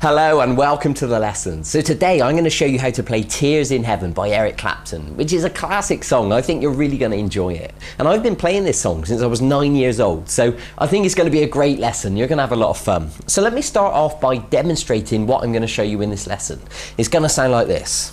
Hello and welcome to the lesson. So today I'm going to show you how to play Tears in Heaven by Eric Clapton, which is a classic song. I think you're really going to enjoy it. And I've been playing this song since I was 9 years old, so I think it's going to be a great lesson. You're going to have a lot of fun. So let me start off by demonstrating what I'm going to show you in this lesson. It's going to sound like this.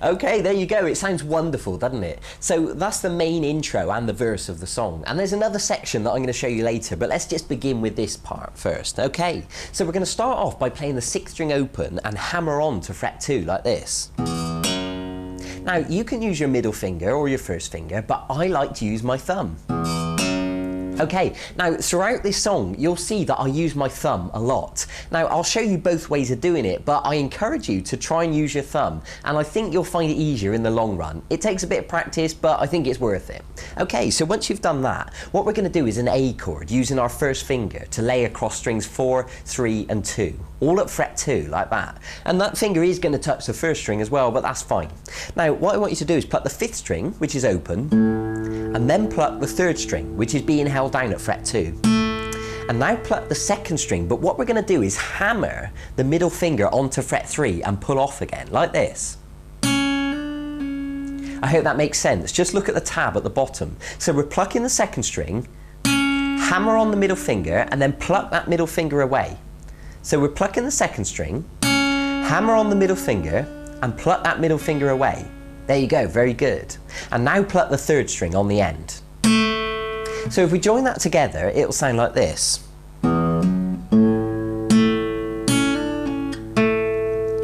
Okay, there you go. It sounds wonderful, doesn't it? So that's the main intro and the verse of the song. And there's another section that I'm going to show you later, but let's just begin with this part first. Okay, so we're going to start off by playing the 6th string open and hammer on to fret 2 like this. Now, you can use your middle finger or your first finger, but I like to use my thumb. Okay, now throughout this song, you'll see that I use my thumb a lot. Now, I'll show you both ways of doing it, but I encourage you to try and use your thumb, and I think you'll find it easier in the long run. It takes a bit of practice, but I think it's worth it. Okay, so once you've done that, what we're going to do is an A chord using our first finger to lay across strings 4, 3 and 2, all at fret 2 like that. And that finger is going to touch the first string as well, but that's fine. Now, what I want you to do is pluck the 5th string, which is open, and then pluck the 3rd string, which is being held down at fret 2. And now pluck the 2nd string, but what we're going to do is hammer the middle finger onto fret 3 and pull off again, like this. I hope that makes sense. Just look at the tab at the bottom. So we're plucking the 2nd string, hammer on the middle finger, and then pluck that middle finger away. So we're plucking the 2nd string, hammer on the middle finger, and pluck that middle finger away. There you go, very good. And now pluck the 3rd string on the end. So if we join that together, it'll sound like this.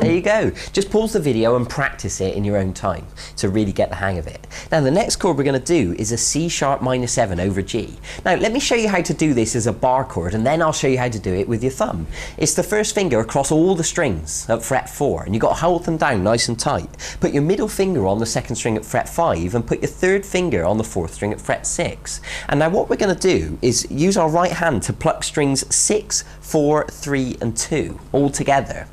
There you go. Just pause the video and practice it in your own time to really get the hang of it. Now the next chord we're going to do is a C sharp minor 7 over G. Now let me show you how to do this as a bar chord, and then I'll show you how to do it with your thumb. It's the first finger across all the strings at fret 4, and you've got to hold them down nice and tight. Put your middle finger on the 2nd string at fret 5 and put your 3rd finger on the 4th string at fret 6. And now what we're going to do is use our right hand to pluck strings 6, 4, 3 and 2 all together.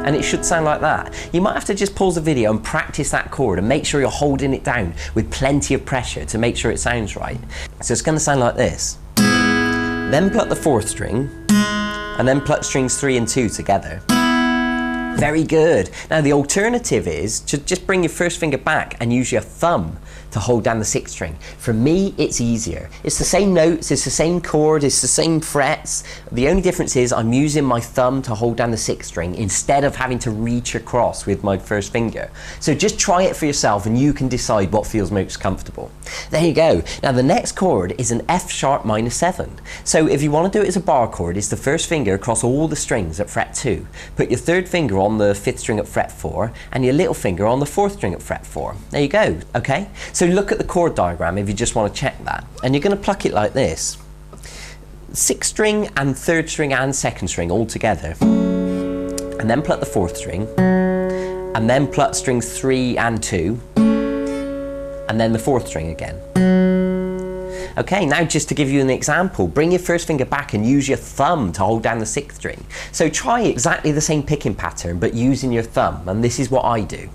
And it should sound like that. You might have to just pause the video and practice that chord and make sure you're holding it down with plenty of pressure to make sure it sounds right. So it's going to sound like this. Then pluck the 4th string, and then pluck strings 3 and 2 together. Very good. Now the alternative is to just bring your first finger back and use your thumb to hold down the 6th string. For me, it's easier. It's the same notes, it's the same chord, it's the same frets. The only difference is I'm using my thumb to hold down the 6th string instead of having to reach across with my first finger. So just try it for yourself and you can decide what feels most comfortable. There you go. Now the next chord is an F sharp minor 7. So if you want to do it as a bar chord, it's the first finger across all the strings at fret 2. Put your 3rd finger on the 5th string at fret 4 and your little finger on the 4th string at fret 4. There you go. Okay, so look at the chord diagram if you just want to check that, and you're going to pluck it like this. 6th string and 3rd string and 2nd string all together, and then pluck the 4th string, and then pluck strings 3 and 2, and then the 4th string again. Okay, now just to give you an example, bring your first finger back and use your thumb to hold down the 6th string. So try exactly the same picking pattern but using your thumb, and this is what I do.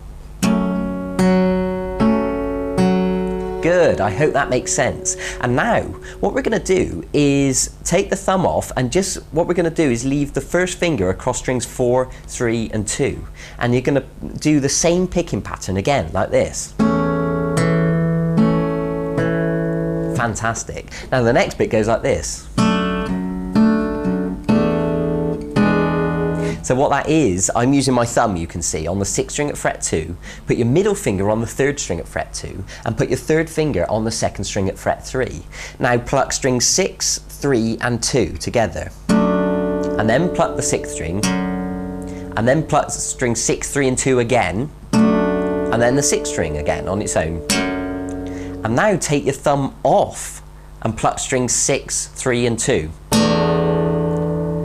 Good, I hope that makes sense. And now what we're going to do is take the thumb off, and just what we're going to do is leave the first finger across strings 4, 3 and 2, and you're going to do the same picking pattern again like this. Fantastic. Now the next bit goes like this. So what that is, I'm using my thumb, you can see, on the 6th string at fret 2, put your middle finger on the 3rd string at fret 2, and put your 3rd finger on the 2nd string at fret 3. Now pluck strings 6, 3 and 2 together. And then pluck the 6th string, and then pluck string 6, 3 and 2 again, and then the 6th string again on its own. And now take your thumb off and pluck strings 6, 3 and 2.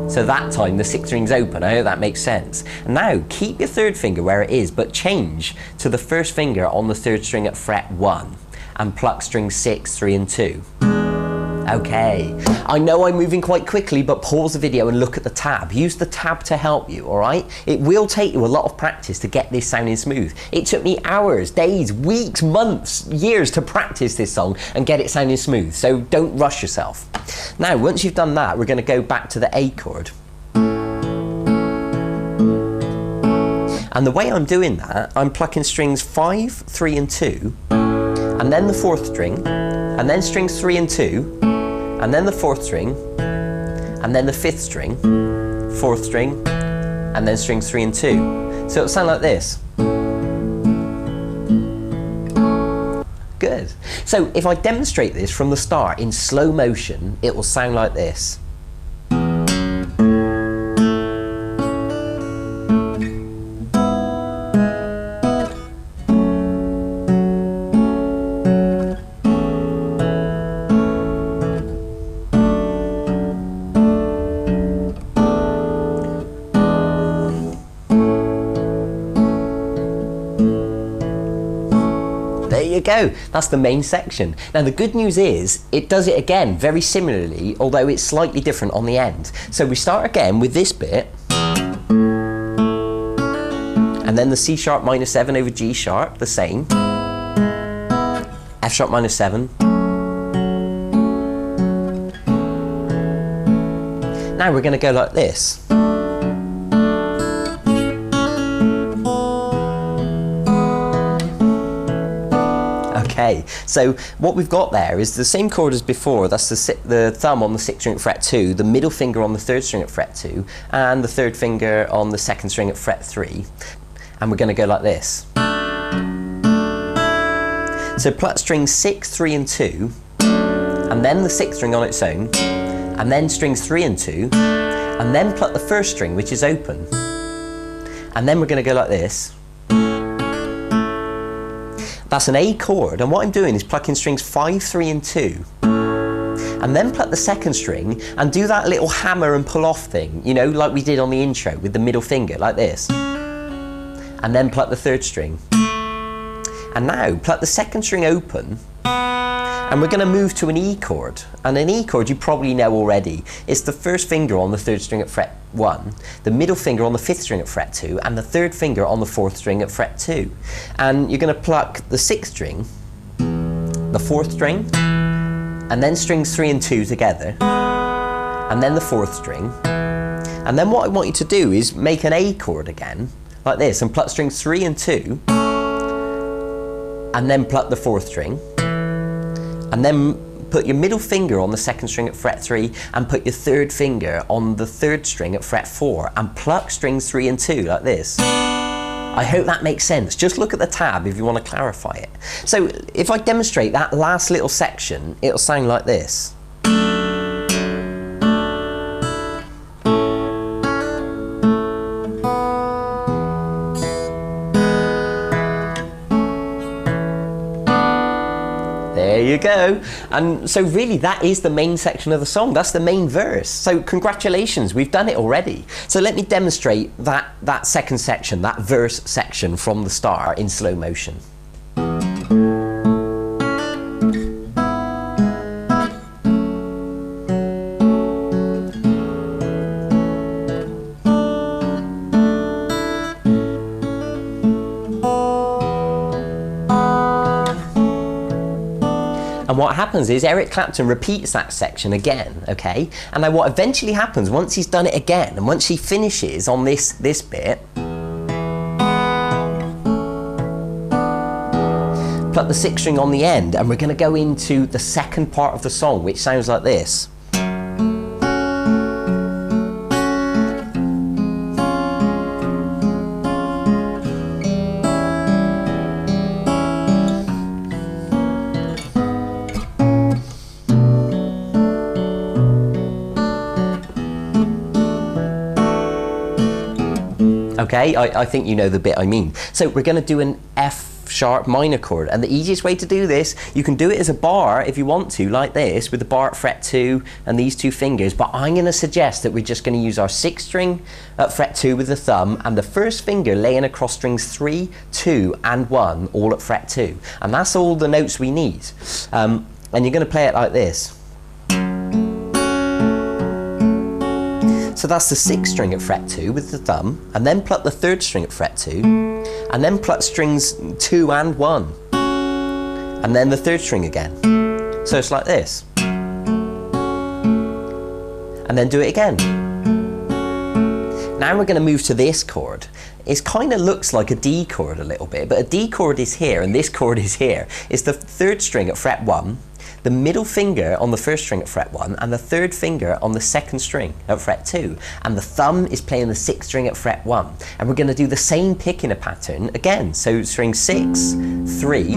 So that time the 6th string's open. I hope that makes sense. And now keep your 3rd finger where it is, but change to the 1st finger on the 3rd string at fret 1 and pluck strings 6, 3 and 2. Okay, I know I'm moving quite quickly, but pause the video and look at the tab. Use the tab to help you, all right? It will take you a lot of practice to get this sounding smooth. It took me hours, days, weeks, months, years to practice this song and get it sounding smooth, so don't rush yourself. Now, once you've done that, we're going to go back to the A chord. And the way I'm doing that, I'm plucking strings 5, 3 and 2, and then the 4th string, and then strings 3 and 2, and then the 4th string, and then the 5th string, 4th string, and then strings 3 and 2. So it'll sound like this. Good. So if I demonstrate this from the start in slow motion, it will sound like this. There you go, that's the main section. Now the good news is, it does it again very similarly, although it's slightly different on the end. So we start again with this bit, and then the C sharp minor 7 over G sharp, the same, F sharp minor 7. Now we're going to go like this. Okay, so what we've got there is the same chord as before. That's the thumb on the 6th string at fret 2, the middle finger on the 3rd string at fret 2, and the 3rd finger on the 2nd string at fret 3. And we're going to go like this. So pluck strings 6, 3 and 2, and then the 6th string on its own, and then strings 3 and 2, and then pluck the 1st string, which is open. And then we're going to go like this. That's an A chord, and what I'm doing is plucking strings 5, 3 and 2, and then pluck the 2nd string and do that little hammer and pull off thing, you know, like we did on the intro with the middle finger, like this. And then pluck the 3rd string. And now pluck the 2nd string open, and we're going to move to an E chord. And an E chord you probably know already. It's the 1st finger on the 3rd string at fret 1, the middle finger on the 5th string at fret 2, and the 3rd finger on the 4th string at fret 2. And you're going to pluck the 6th string, the 4th string, and then strings 3 and 2 together, and then the 4th string. And then what I want you to do is make an A chord again, like this, and pluck strings 3 and 2, and then pluck the 4th string, and then put your middle finger on the 2nd string at fret 3 and put your 3rd finger on the 3rd string at fret 4 and pluck strings 3 and 2 like this. I hope that makes sense. Just look at the tab if you want to clarify it. So if I demonstrate that last little section, it'll sound like this. There you go. And so really that is the main section of the song. That's the main verse. So congratulations, we've done it already. So let me demonstrate that 2nd section, that verse section from the start in slow motion. And what happens is Eric Clapton repeats that section again, okay? And now what eventually happens, once he's done it again, and once he finishes on this bit, pluck pluck the sixth string on the end, and we're going to go into the second part of the song, which sounds like this. Okay, I think you know the bit I mean. So we're going to do an F sharp minor chord, and the easiest way to do this, you can do it as a bar if you want to, like this, with the bar at fret 2 and these two fingers, but I'm going to suggest that we're just going to use our sixth string at fret 2 with the thumb, and the first finger laying across strings 3, 2 and 1, all at fret 2. And that's all the notes we need. And you're going to play it like this. So that's the sixth string at fret 2 with the thumb, and then pluck the third string at fret 2, and then pluck strings 2 and 1, and then the third string again. So it's like this. And then do it again. Now we're going to move to this chord. It kind of looks like a D chord a little bit, but a D chord is here and this chord is here. It's the third string at fret 1, the middle finger on the first string at fret 1, and the third finger on the second string at fret 2. And the thumb is playing the sixth string at fret 1. And we're going to do the same pick in a pattern again. So string 6, 3, 2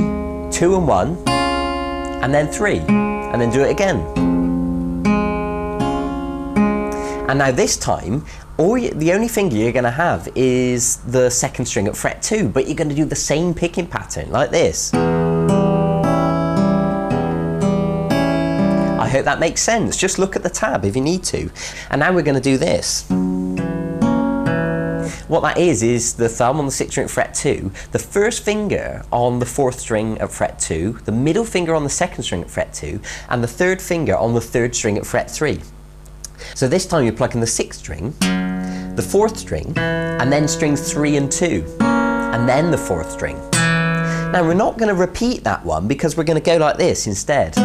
and 1, and then 3, and then do it again. And now this time, the only finger you're going to have is the second string at fret 2, but you're going to do the same picking pattern like this. I hope that makes sense. Just look at the tab if you need to. And now we're going to do this. What that is the thumb on the sixth string at fret 2, the first finger on the fourth string at fret 2, the middle finger on the second string at fret 2, and the third finger on the third string at fret 3. So this time you're plucking the sixth string, the fourth string, and then strings 3 and 2, and then the fourth string. Now we're not going to repeat that one because we're going to go like this instead.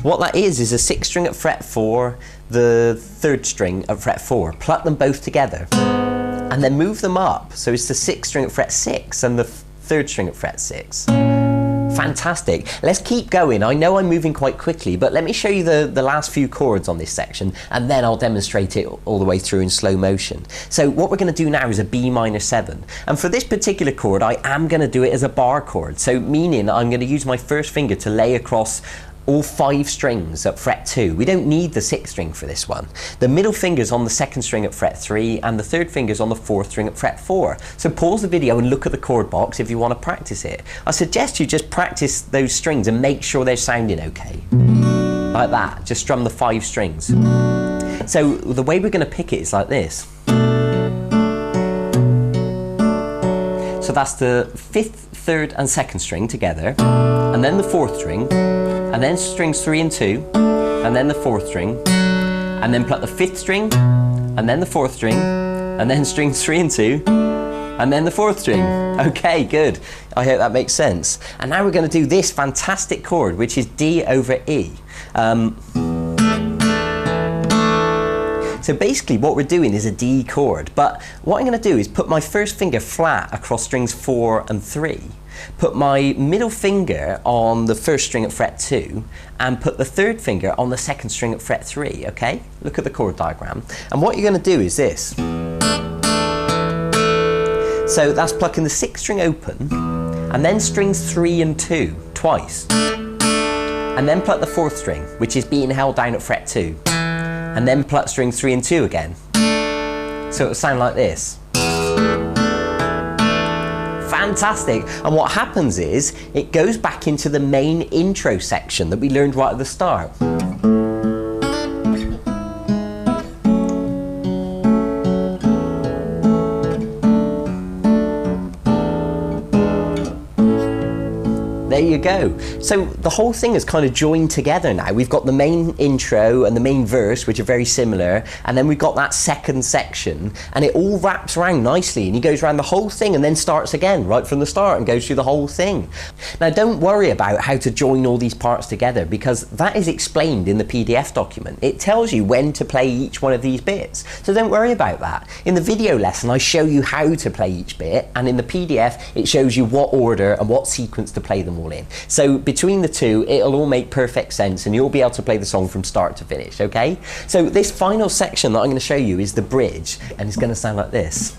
What that is a sixth string at fret 4, the third string at fret 4. Pluck them both together and then move them up. So it's the sixth string at fret 6 and the third string at fret 6. Fantastic. Let's keep going. I know I'm moving quite quickly, but let me show you the last few chords on this section, and then I'll demonstrate it all the way through in slow motion. So what we're going to do now is a B minor 7. And for this particular chord, I am going to do it as a bar chord. So meaning I'm going to use my first finger to lay across all 5 strings at fret 2. We don't need the sixth string for this one. The middle finger's on the second string at fret 3 and the third finger's on the fourth string at fret 4. So pause the video and look at the chord box if you want to practice it. I suggest you just practice those strings and make sure they're sounding okay. Like that, just strum the 5 strings. So the way we're going to pick it is like this. So that's the 5th, 3rd and 2nd string together, and then the 4th string, and then strings 3 and 2, and then the 4th string, and then pluck the 5th string, and then the 4th string, and then strings 3 and 2, and then the 4th string. Okay, good. I hope that makes sense. And now we're going to do this fantastic chord, which is D over E. So basically what we're doing is a D chord, but what I'm going to do is put my first finger flat across strings 4 and 3, put my middle finger on the first string at fret 2, and put the third finger on the second string at fret 3, okay? Look at the chord diagram. And what you're going to do is this. So that's plucking the 6th string open, and then strings 3 and 2 twice, and then pluck the 4th string, which is being held down at fret 2. And then pluck string 3 and 2 again. So it'll sound like this. Fantastic. And what happens is, it goes back into the main intro section that we learned right at the start. there you go. So the whole thing is kind of joined together now. We've got the main intro and the main verse, which are very similar, and then we've got that second section, and it all wraps around nicely, and he goes around the whole thing and then starts again right from the start and goes through the whole thing. Now don't worry about how to join all these parts together, because that is explained in the PDF document. It tells you when to play each one of these bits, so don't worry about that. In the video lesson I show you how to play each bit, and in the PDF it shows you what order and what sequence to play them all in. So between the two it'll all make perfect sense, and you'll be able to play the song from start to finish, okay? So this final section that I'm going to show you is the bridge, and it's going to sound like this.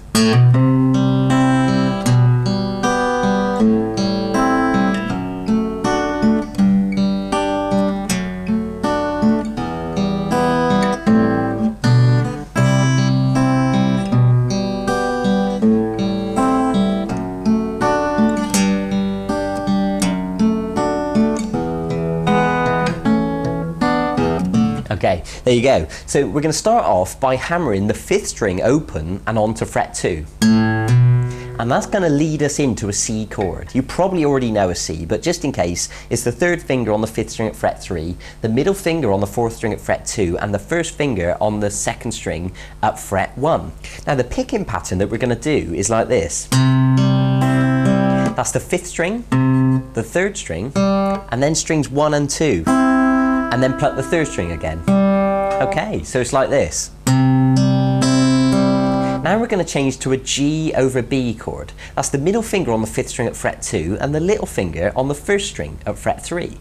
Okay, there you go. So we're going to start off by hammering the 5th string open and onto fret 2. And that's going to lead us into a C chord. You probably already know a C, but just in case, it's the 3rd finger on the 5th string at fret 3, the middle finger on the 4th string at fret 2, and the 1st finger on the 2nd string at fret 1. Now the picking pattern that we're going to do is like this. That's the 5th string, the 3rd string, and then strings 1 and 2. And then pluck the 3rd string again. Okay, so it's like this. Now we're going to change to a G over B chord. That's the middle finger on the 5th string at fret 2 and the little finger on the 1st string at fret 3.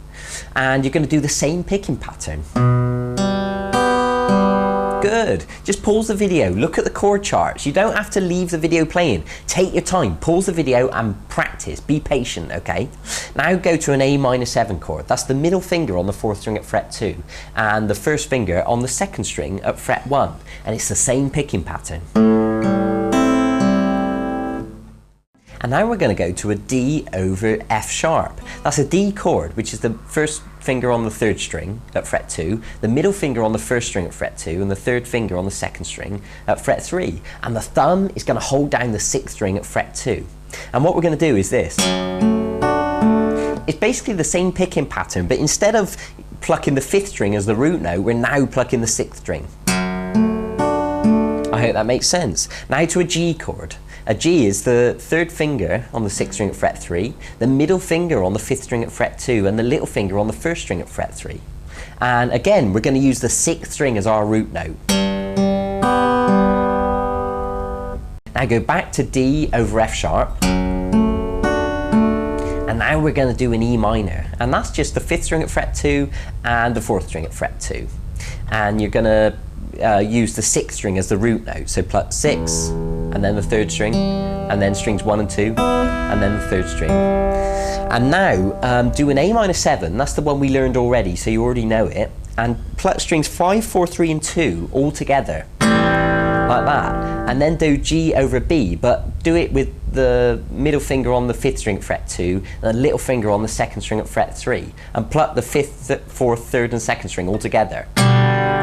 And you're going to do the same picking pattern. Good. Just pause the video, look at the chord charts. You don't have to leave the video playing. Take your time, pause the video and practice. Be patient, okay? Now go to an A minor 7 chord. That's the middle finger on the 4th string at fret 2 and the 1st finger on the 2nd string at fret 1. And it's the same picking pattern. And now we're going to go to a D over F sharp. That's a D chord, which is the 1st finger on the 3rd string at fret 2, the middle finger on the 1st string at fret 2, and the 3rd finger on the 2nd string at fret 3. And the thumb is going to hold down the 6th string at fret 2. And what we're going to do is this. It's basically the same picking pattern, but instead of plucking the 5th string as the root note, we're now plucking the 6th string. I hope that makes sense. Now to a G chord. A G is the 3rd finger on the 6th string at fret 3, the middle finger on the 5th string at fret 2, and the little finger on the 1st string at fret 3. And again, we're going to use the 6th string as our root note. Now go back to D over F sharp. And now we're going to do an E minor. And that's just the 5th string at fret 2 and the 4th string at fret 2. And you're going to use the 6th string as the root note. So pluck 6, and then the 3rd string, and then strings 1 and 2, and then the 3rd string. And now do an A minor 7, that's the one we learned already, so you already know it, and pluck strings 5, 4, 3 and 2 all together, like that. And then do G over B, but do it with the middle finger on the 5th string at fret 2, and the little finger on the 2nd string at fret 3, and pluck the 5th, 4th, 3rd and 2nd string all together.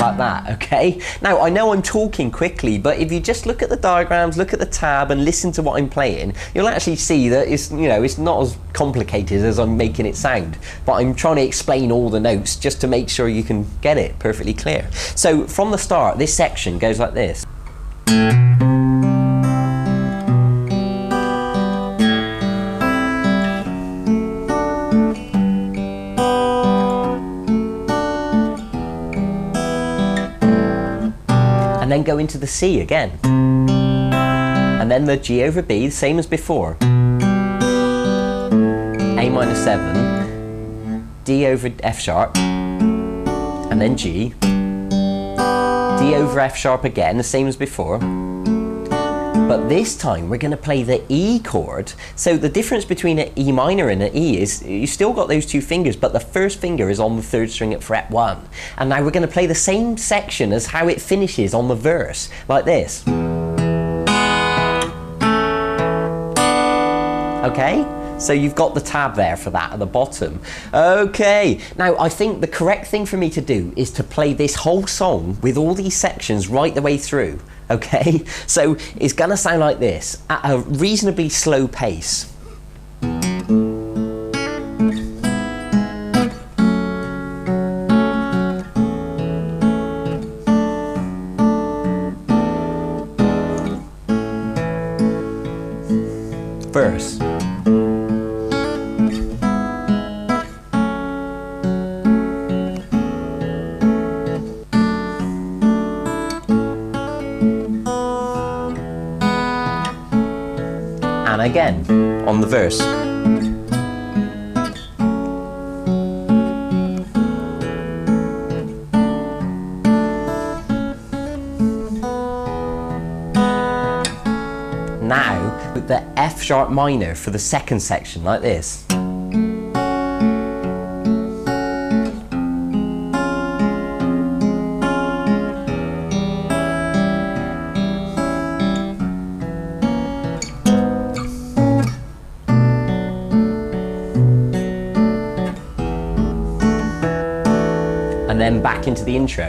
Like that, okay? Now I know I'm talking quickly, but if you just look at the diagrams, look at the tab and listen to what I'm playing, you'll actually see that it's, you know, it's not as complicated as I'm making it sound, but I'm trying to explain all the notes just to make sure you can get it perfectly clear. So from the start, this section goes like this. And then go into the C again. And then the G over B, same as before. A minor 7, D over F sharp, and then G. D over F sharp again, the same as before. But this time we're going to play the E chord. So the difference between an E minor and an E is you still got those 2 fingers, but the 1st finger is on the 3rd string at fret 1. And now we're going to play the same section as how it finishes on the verse, like this. Okay? So you've got the tab there for that at the bottom. Okay, now I think the correct thing for me to do is to play this whole song with all these sections right the way through. Okay, so it's gonna sound like this at a reasonably slow pace. again on the verse. Now, with the F sharp minor for the second section, like this. And then back into the intro.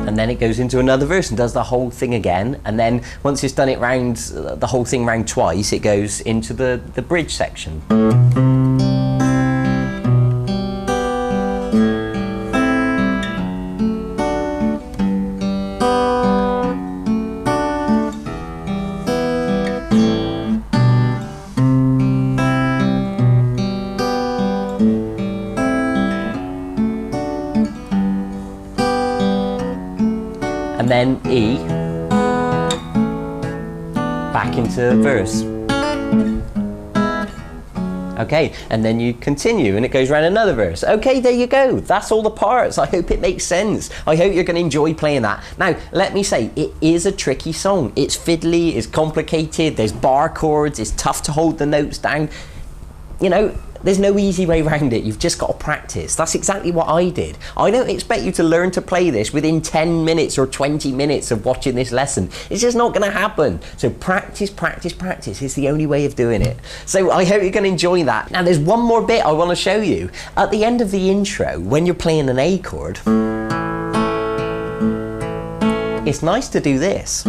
And then it goes into another verse and does the whole thing again. And then once it's done it round, the whole thing round twice, it goes into the bridge section. And then E, back into verse. Okay, and then you continue and it goes around another verse. Okay, there you go. That's all the parts. I hope it makes sense. I hope you're going to enjoy playing that. Now, let me say, it is a tricky song. It's fiddly, it's complicated, there's bar chords, it's tough to hold the notes down. You know, there's no easy way around it. You've just got to practice. That's exactly what I did. I don't expect you to learn to play this within 10 minutes or 20 minutes of watching this lesson. It's just not going to happen. So practice, practice, practice is the only way of doing it. So I hope you're going to enjoy that. Now there's one more bit I want to show you. At the end of the intro, when you're playing an A chord, it's nice to do this.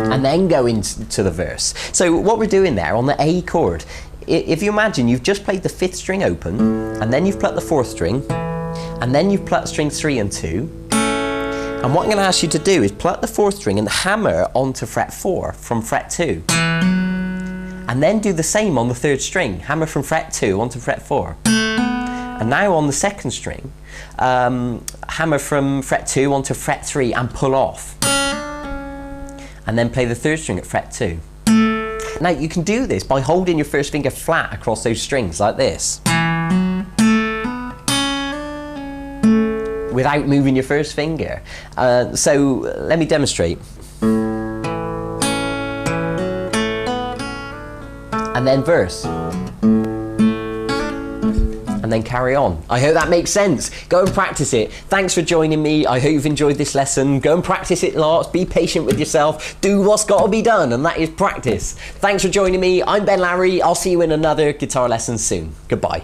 And then go into the verse. So what we're doing there on the A chord, if you imagine you've just played the 5th string open, and then you've plucked the 4th string, and then you've plucked strings 3 and 2, and what I'm going to ask you to do is pluck the 4th string and hammer onto fret 4 from fret 2, and then do the same on the 3rd string, hammer from fret 2 onto fret 4, and now on the 2nd string, hammer from fret 2 onto fret 3 and pull off. And then play the 3rd string at fret 2. Now you can do this by holding your first finger flat across those strings like this, without moving your first finger. So let me demonstrate. And then verse. And then carry on. I hope that makes sense. Go and practice it. Thanks for joining me. I hope you've enjoyed this lesson. Go and practice it lots. Be patient with yourself. Do what's got to be done, and that is practice. Thanks for joining me. I'm Ben Lowry. I'll see you in another guitar lesson soon. Goodbye.